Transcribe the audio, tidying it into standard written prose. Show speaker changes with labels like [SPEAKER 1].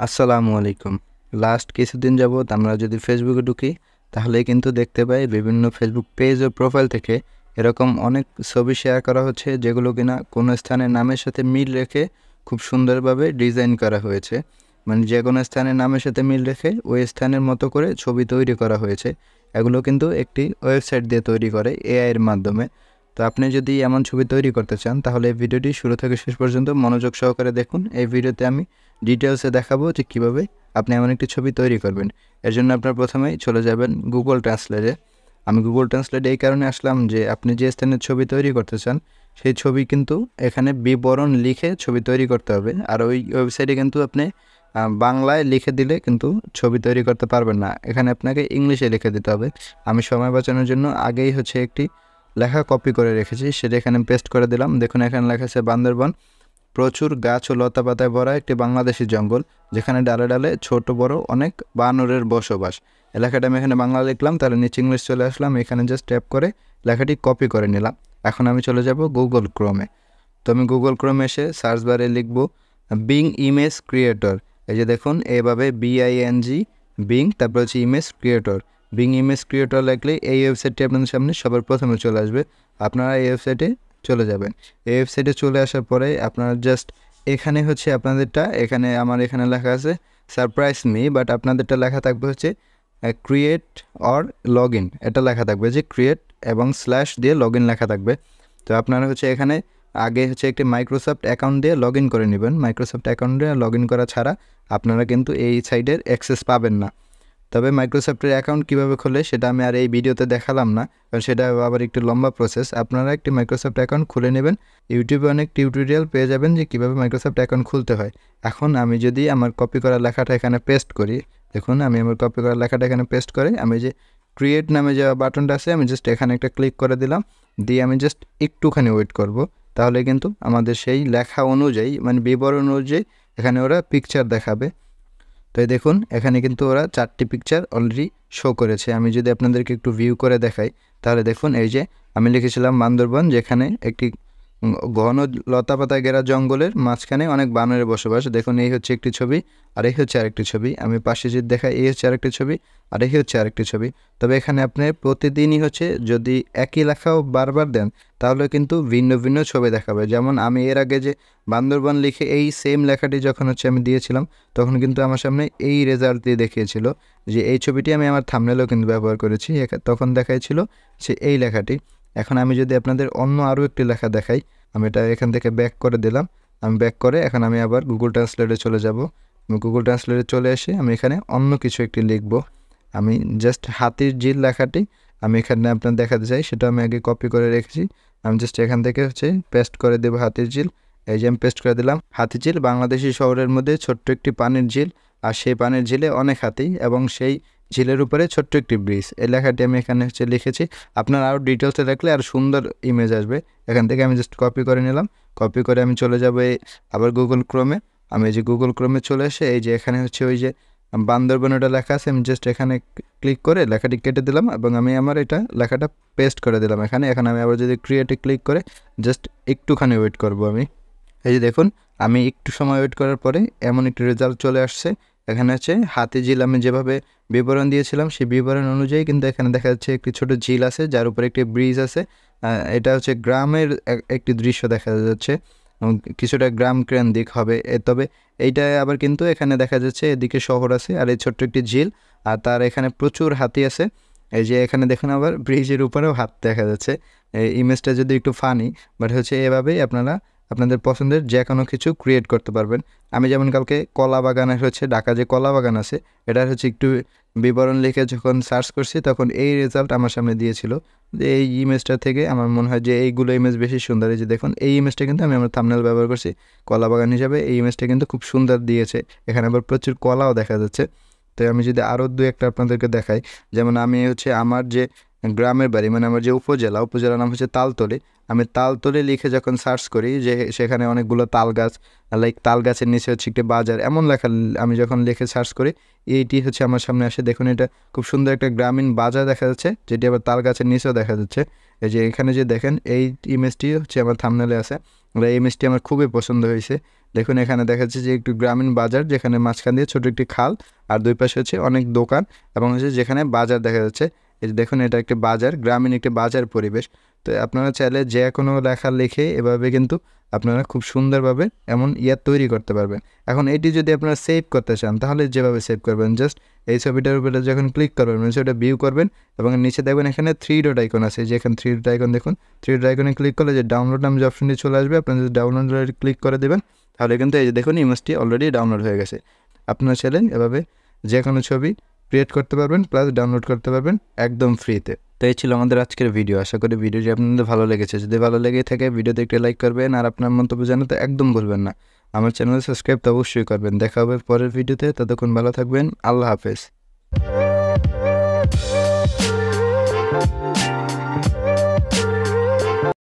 [SPEAKER 1] আসসালামু আলাইকুম। লাস্ট কিছুদিন যাবৎ আমরা যদি ফেসবুকে ঢুকি তাহলে কিন্তু দেখতে পাই বিভিন্ন ফেসবুক পেজ ও প্রোফাইল থেকে এরকম অনেক ছবি শেয়ার করা হচ্ছে যেগুলো কিনা কোনো স্থানের নামের সাথে মিল রেখে খুব সুন্দরভাবে ডিজাইন করা হয়েছে। মানে যে কোনো স্থানের নামের সাথে মিল রেখে ওই স্থানের মতো করে ছবি তৈরি করা হয়েছে। এগুলো কিন্তু একটি ওয়েবসাইট দিয়ে তৈরি করে এআই এর মাধ্যমে। তো আপনি যদি এমন ছবি তৈরি করতে চান তাহলে এই ভিডিওটি শুরু থেকে শেষ পর্যন্ত মনোযোগ সহকারে দেখুন। এই ভিডিওতে আমি ডিটেলসে দেখাবো যে কীভাবে আপনি এমন একটি ছবি তৈরি করবেন। এর জন্য আপনার প্রথমেই চলে যাবেন গুগল ট্রান্সলেটে। আমি গুগল ট্রান্সলেটে এই কারণে আসলাম যে আপনি যে স্থানের ছবি তৈরি করতে চান সেই ছবি কিন্তু এখানে বিবরণ লিখে ছবি তৈরি করতে হবে। আর ওই ওয়েবসাইটে কিন্তু আপনি বাংলায় লিখে দিলে কিন্তু ছবি তৈরি করতে পারবেন না, এখানে আপনাকে ইংলিশে লিখে দিতে হবে। আমি সময় বাঁচানোর জন্য আগেই একটি লেখা কপি করে রেখেছি, সেটা এখানে পেস্ট করে দিলাম। দেখুন এখানে লেখা আছে বান্দরবান প্রচুর গাছ ও লতা পাতায় ভরা একটি বাংলাদেশি জঙ্গল, যেখানে ডালে ডালে ছোট বড় অনেক বানরের বসবাস। লেখাটা আমি এখানে বাংলা লিখলাম, তাহলে নিচে ইংলিশ চলে আসলাম, এখানে জাস্ট ট্যাপ করে লেখাটি কপি করে নিলাম। এখন আমি চলে যাব গুগল ক্রোমে। তো আমি গুগল ক্রোমে এসে সার্চ বারে লিখব বিং ইমেজ ক্রিয়েটর। এই যে দেখুন এভাবে BING বিং, তারপর হচ্ছে image creator. Being image creator লিখলে এই ওয়েবসাইটটি আপনাদের সামনে সবার প্রথমে চলে আসবে। আপনারা এই ওয়েবসাইটে চলে যাবেন। এই ওয়েবসাইটে চলে আসার পরে আপনারা জাস্ট এখানে আপনাদেরটা এখানে আমার এখানে লেখা আছে সারপ্রাইজ মি, বাট আপনাদেরটা লেখা থাকবে ক্রিয়েট অর লগ ইন, এটা লেখা থাকবে যে ক্রিয়েট এবং স্ল্যাশ দিয়ে লগ ইন লেখা থাকবে। তো আপনারা এখানে আগে একটি মাইক্রোসফট অ্যাকাউন্ট দিয়ে লগ ইন করে নেবেন। মাইক্রোসফট অ্যাকাউন্ট দিয়ে লগ ইন করা ছাড়া আপনারা কিন্তু এই সাইটের অ্যাক্সেস পাবেন না। তবে মাইক্রোসফটের অ্যাকাউন্ট কীভাবে খোলে সেটা আমি আর এই ভিডিওতে দেখালাম না, কারণ সেটা আবার একটু লম্বা প্রসেস। আপনারা একটি মাইক্রোসফট অ্যাকাউন্ট খুলে নেবেন। ইউটিউবে অনেক টিউটোরিয়াল পেয়ে যাবেন যে কীভাবে মাইক্রোসফট অ্যাকাউন্ট খুলতে হয়। এখন আমি যদি আমার কপি করা লেখাটা এখানে পেস্ট করি, দেখুন আমি আমার কপি করা লেখাটা এখানে পেস্ট করে আমি যে ক্রিয়েট নামে যে বাটনটা আছে আমি জাস্ট এখানে একটা ক্লিক করে দিলাম, দিয়ে আমি জাস্ট একটুখানি ওয়েট করব। তাহলে কিন্তু আমাদের সেই লেখা অনুযায়ী মানে বিবরণ অনুযায়ী এখানে ওরা পিকচার দেখাবে। তো এই দেখুন এখানে কিন্তু ওরা 4টি পিকচার অলরেডি শো করেছে। আমি যদি আপনাদেরকে একটু ভিউ করে দেখাই তাহলে দেখুন এই যে আমি লিখেছিলাম বান্দরবান, যেখানে একটি ঘন লতাপাতা ঘেরা জঙ্গলের মাঝখানে অনেক বানরের বসবাস। দেখুন এই একটি ছবি, আর এই আরেকটি ছবি। আমি পাশে যদি দেখাই এই আরেকটি ছবি, আর এই আরেকটি ছবি। তবে এখানে আপনি প্রতিদিনই যদি একই লেখাও বারবার দেন তাহলে কিন্তু ভিন্ন ভিন্ন ছবি দেখাবে। যেমন আমি এর আগে যে বান্দরবান লিখে এই সেম লেখাটি যখন আমি দিয়েছিলাম তখন কিন্তু আমার সামনে এই রেজাল্ট দিয়ে দেখিয়েছিল যে এই ছবিটি আমি আমার থাম্বনেলেও কিন্তু ব্যবহার করেছি, তখন দেখাইছিল সে এই লেখাটি। এখন আমি যদি আপনাদের অন্য আরও একটি লেখা দেখাই, আমি এটা এখান থেকে ব্যাক করে দিলাম। আমি ব্যাক করে এখন আমি আবার গুগল ট্রান্সলেটে চলে যাব। আমি গুগল ট্রান্সলেটে চলে এসে আমি এখানে অন্য কিছু একটি লিখব। আমি জাস্ট হাতির ঝিল লেখাটি আমি এখানে আপনার দেখাতে চাই, সেটা আমি আগে কপি করে রেখেছি। আমি জাস্ট এখান থেকে পেস্ট করে দেবো হাতির ঝিল। এই যে আমি পেস্ট করে দিলাম। হাতির ঝিল বাংলাদেশি শহরের মধ্যে ছোট্ট একটি পানির ঝিল, আর সেই পানির ঝিলে অনেক হাতি এবং সেই ঝিলের উপরে ছোট্ট একটি ব্রিজ। এই লেখাটি আমি এখানে লিখেছি। আপনার আরও ডিটেলসে রাখলে আর সুন্দর ইমেজ আসবে। এখান থেকে আমি জাস্ট কপি করে নিলাম। কপি করে আমি চলে যাব আবার গুগল ক্রোমে। আমি এই যে গুগল ক্রোমে চলে এসে এই যে এখানে ওই যে বান্দরবান ওটা লেখা আছে, আমি জাস্ট এখানে ক্লিক করে লেখাটি কেটে দিলাম এবং আমি আমার লেখাটা পেস্ট করে দিলাম এখানে। এখন আমি আবার যদি ক্রিয়েটে ক্লিক করে জাস্ট একটুখানি ওয়েট করব। আমি এই যে দেখুন আমি একটু সময় ওয়েট করার পরে এমন একটি রেজাল্ট চলে আসছে। এখানে হাতি ঝিল আমি যেভাবে বিবরণ দিয়েছিলাম সেই বিবরণ অনুযায়ী কিন্তু এখানে দেখা যাচ্ছে একটি ছোট ঝিল আছে যার উপরে একটি ব্রিজ আছে। এটা গ্রামের একটি দৃশ্য দেখা যাচ্ছে, কিছুটা গ্রাম কেন্দ্রিক হবে। তবে এইটা আবার কিন্তু এখানে দেখা যাচ্ছে এদিকে শহর আছে আর এই ছোট্ট একটি ঝিল, আর তার এখানে প্রচুর হাতি আছে। এই যে এখানে দেখুন আবার ব্রিজের উপরেও হাত দেখা যাচ্ছে। এই ইমেজটা যদি একটু ফানি, বাট এভাবেই আপনারা আপনাদের পছন্দের যে কোনো কিছু ক্রিয়েট করতে পারবেন। আমি যেমন কালকে কলা বাগানের ঢাকা যে কলা বাগান আছে এটার একটু বিবরণ লিখে যখন সার্চ করছি তখন এই রেজাল্ট আমার সামনে দিয়েছিল। এই ইমেজটা থেকে আমার মনে হয় যে এইগুলো ইমেজ বেশি সুন্দর। এই যে দেখুন এই ইমেজটা কিন্তু আমি আমার থাম্বনেল ব্যবহার করছি কলা বাগান হিসাবে। এই ইমেজটা কিন্তু খুব সুন্দর দিয়েছে, এখানে আবার প্রচুর কলাও দেখা যাচ্ছে। তো আমি যদি আরও দু একটা আপনাদেরকে দেখাই, যেমন আমি আমার যে গ্রামের বাড়ি মানে আমার যে উপজেলার নাম তালতলি। আমি তালতলি লিখে যখন সার্চ করি যে সেখানে অনেকগুলো তাল গাছ, লাইক তাল গাছের নিচে একটি বাজার, এমন লেখা আমি যখন লিখে সার্চ করি এইটি আমার সামনে আসে। দেখুন এটা খুব সুন্দর একটা গ্রামীণ বাজার দেখা যাচ্ছে, যেটি আবার তাল গাছের নিচেও দেখা যাচ্ছে। এই যে এখানে যে দেখেন এই ইমেজটি হচ্ছে আমার থাম্বনেলে আছে, এই ইমেজটি আমার খুবই পছন্দ হয়েছে। দেখুন এখানে দেখা যাচ্ছে যে একটু গ্রামীণ বাজার, যেখানে মাঝখান দিয়ে ছোট একটি খাল আর দুই পাশে হচ্ছে অনেক দোকান এবং হচ্ছে যেখানে বাজার দেখা যাচ্ছে। এই যে দেখুন এটা একটি বাজার, গ্রামীণ একটি বাজার পরিবেশ। তো আপনারা চাইলে যে কোনো লেখা লিখে এভাবে কিন্তু আপনারা খুব সুন্দরভাবে এমন তৈরি করতে পারবেন। এখন এটি যদি আপনারা সেভ করতে চান তাহলে যেভাবে সেভ করবেন, জাস্ট এই ছবিটার উপরে যখন ক্লিক করবেন সেটা ভিউ করবেন এবং নিচে দেখবেন এখানে 3 ডট আইকন আছে, যে এখানে 3 ডট আইকন দেখুন, 3 ডট আইকনে ক্লিক করলে যে ডাউনলোড নামে যে অপশনটি চলে আসবে, আপনারা যদি ডাউনলোড ক্লিক করে দেবেন তাহলে কিন্তু এই যে দেখুন ইমেজটি অলরেডি ডাউনলোড হয়ে গেছে। আপনারা চাইলে এভাবে যে কোনো ছবি ক্রিয়েট করতে পারবেন প্লাস ডাউনলোড করতে পারবেন একদম ফ্রিতে। তো এই ছিল আমাদের আজকের ভিডিও। আশা করি ভিডিওটি আপনাদের ভালো লেগেছে। যদি ভালো লেগে থাকে ভিডিওতে একটি লাইক করবেন আর আপনার মন্তব্য জানাতে একদম ভুলবেন না। আমার চ্যানেলে সাবস্ক্রাইব তো অবশ্যই করবেন। দেখা হবে পরের ভিডিওতে, ততক্ষণ ভালো থাকবেন। আল্লাহ হাফেজ।